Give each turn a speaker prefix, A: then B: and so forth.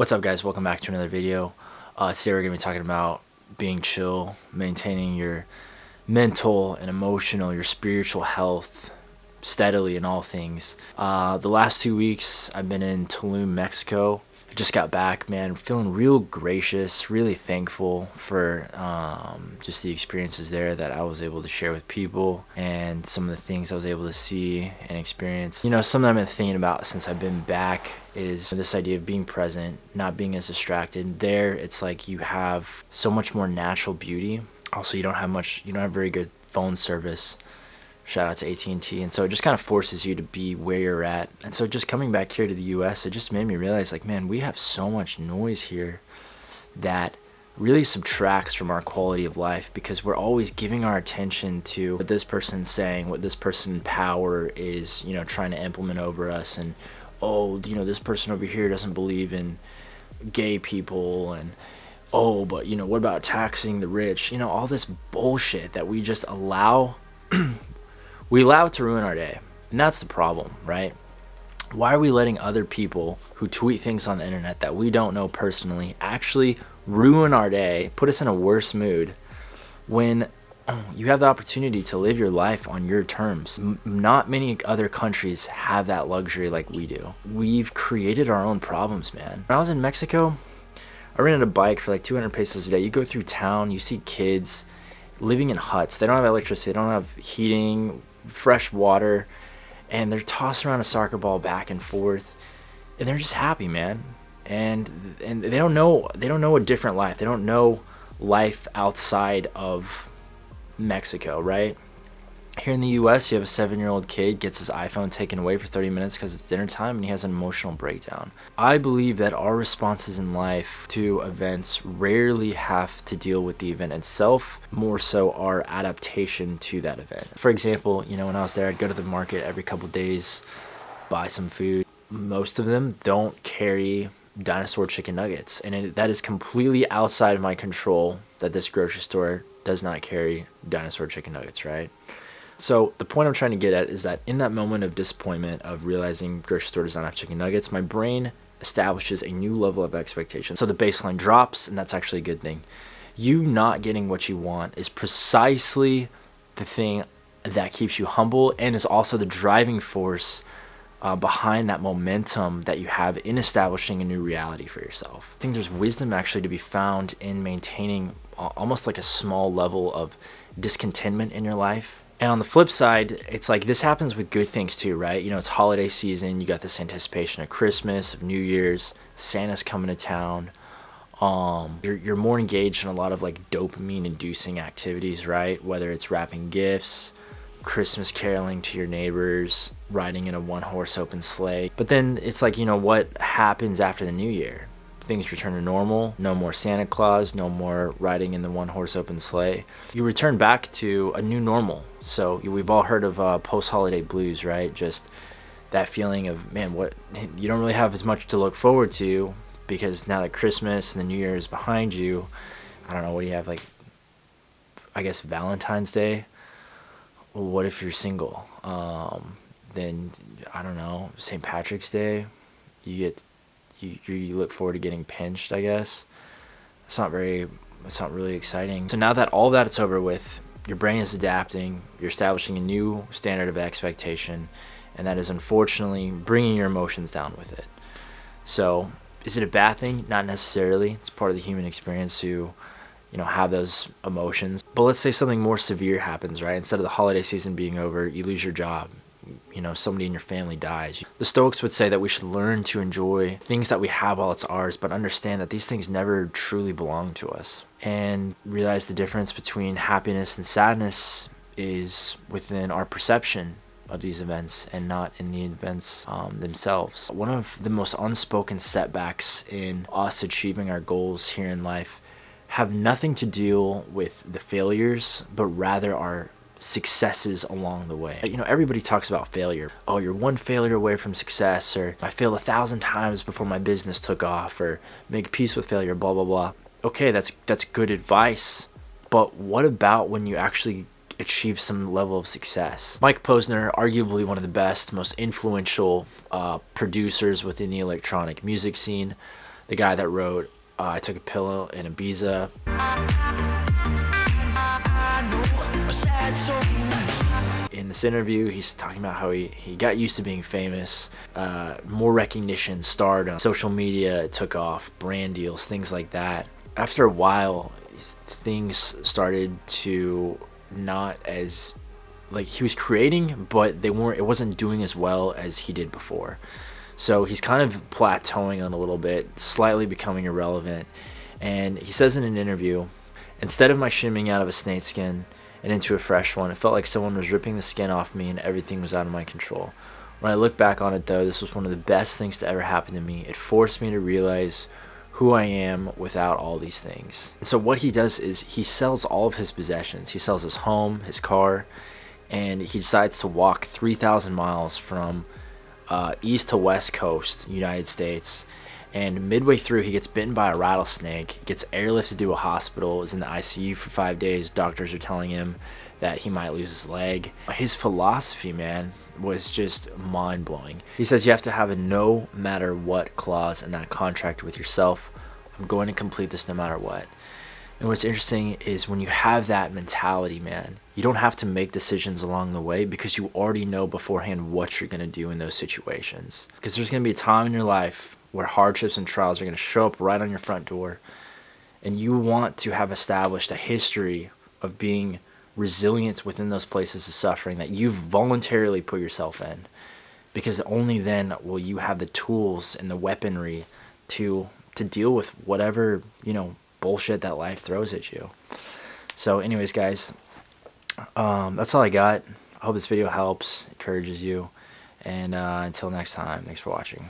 A: What's up, guys? Welcome back to another video. Today we're going to be talking about being chill, maintaining your mental and emotional, your spiritual health steadily in all things. The last 2 weeks I've been in Tulum, Mexico. I just got back, man, feeling real gracious, really thankful for just the experiences there that I was able to share with people and some of the things I was able to see and experience. You know, something I've been thinking about since I've been back is this idea of being present, not being as distracted. There, it's like you have so much more natural beauty. Also, you don't have very good phone service. Shout out to AT&T. And so it just kind of forces you to be where you're at. And so just coming back here to the US, it just made me realize, like, man, we have so much noise here that really subtracts from our quality of life, because we're always giving our attention to what this person's saying, what this person in power is, trying to implement over us. And, this person over here doesn't believe in gay people, and but what about taxing the rich? All this bullshit that we just allow we allow it to ruin our day. And that's the problem, right? Why are we letting other people who tweet things on the internet that we don't know personally actually ruin our day, put us in a worse mood, when you have the opportunity to live your life on your terms? Not many other countries have that luxury like we do. We've created our own problems, man. When I was in Mexico, I rented a bike for like 200 pesos a day. You go through town, you see kids living in huts. They don't have electricity, they don't have heating, fresh water, and they're tossing around a soccer ball back and forth, and they're just happy, man. And they don't know a different life. They don't know life outside of Mexico, right? Here in the US, you have a 7-year-old kid gets his iPhone taken away for 30 minutes because it's dinner time, and he has an emotional breakdown. I believe that our responses in life to events rarely have to deal with the event itself, more so our adaptation to that event. For example, when I was there, I'd go to the market every couple days, buy some food. Most of them don't carry dinosaur chicken nuggets, and that is completely outside of my control that this grocery store does not carry dinosaur chicken nuggets, right? So the point I'm trying to get at is that in that moment of disappointment of realizing grocery store does not have chicken nuggets, my brain establishes a new level of expectation. So the baseline drops, and that's actually a good thing. You not getting what you want is precisely the thing that keeps you humble, and is also the driving force behind that momentum that you have in establishing a new reality for yourself. I think there's wisdom actually to be found in maintaining almost like a small level of discontentment in your life. And on the flip side, it's like this happens with good things too, right? It's holiday season. You got this anticipation of Christmas, of New Year's, Santa's coming to town. You're more engaged in a lot of like dopamine-inducing activities, right? Whether it's wrapping gifts, Christmas caroling to your neighbors, riding in a one-horse open sleigh. But then it's like, what happens after the new year? Things return to normal. No more Santa Claus, no more riding in the one-horse open sleigh. You return back to a new normal. So we've all heard of post-holiday blues, right? Just that feeling of, man, what you don't really have as much to look forward to, because now that Christmas and the New Year is behind you, I don't know, what do you have, like, I guess Valentine's Day? What if you're single? Then, I don't know, St. Patrick's Day, you look forward to getting pinched, I guess. It's not really exciting. So now that all that it's over with, your brain is adapting, you're establishing a new standard of expectation, and that is unfortunately bringing your emotions down with it. So is it a bad thing? Not necessarily. It's part of the human experience to have those emotions. But let's say something more severe happens, right? Instead of the holiday season being over, you lose your job. Somebody in your family dies. The Stoics would say that we should learn to enjoy things that we have while it's ours, but understand that these things never truly belong to us. And realize the difference between happiness and sadness is within our perception of these events and not in the events themselves. One of the most unspoken setbacks in us achieving our goals here in life have nothing to do with the failures, but rather our successes along the way. Everybody talks about failure. Oh, you're one failure away from success, or I failed 1,000 times before my business took off, or make peace with failure, blah, blah, blah. Okay, that's good advice, but what about when you actually achieve some level of success? Mike Posner, arguably one of the best, most influential producers within the electronic music scene, the guy that wrote I Took a Pill in Ibiza. In this interview, he's talking about how he got used to being famous, more recognition, stardom, social media took off, brand deals, things like that. After a while, things started to not as, like, he was creating, but it wasn't doing as well as he did before. So he's kind of plateauing on a little bit, slightly becoming irrelevant. And he says in an interview, instead of my shimming out of a snake skin and into a fresh one, it felt like someone was ripping the skin off me and everything was out of my control. When I look back on it, though, this was one of the best things to ever happen to me. It forced me to realize who I am without all these things. And so what he does is he sells all of his possessions. He sells his home, his car, and he decides to walk 3,000 miles from east to west coast United States. And midway through, he gets bitten by a rattlesnake, gets airlifted to a hospital, is in the ICU for 5 days. Doctors are telling him that he might lose his leg. His philosophy, man, was just mind-blowing. He says you have to have a no matter what clause in that contract with yourself. I'm going to complete this no matter what. And what's interesting is when you have that mentality, man, you don't have to make decisions along the way because you already know beforehand what you're going to do in those situations. Because there's going to be a time in your life where hardships and trials are going to show up right on your front door. And you want to have established a history of being resilient within those places of suffering that you've voluntarily put yourself in. Because only then will you have the tools and the weaponry to deal with whatever, bullshit that life throws at you. So anyways, guys, that's all I got. I hope this video helps, encourages you. And until next time, thanks for watching.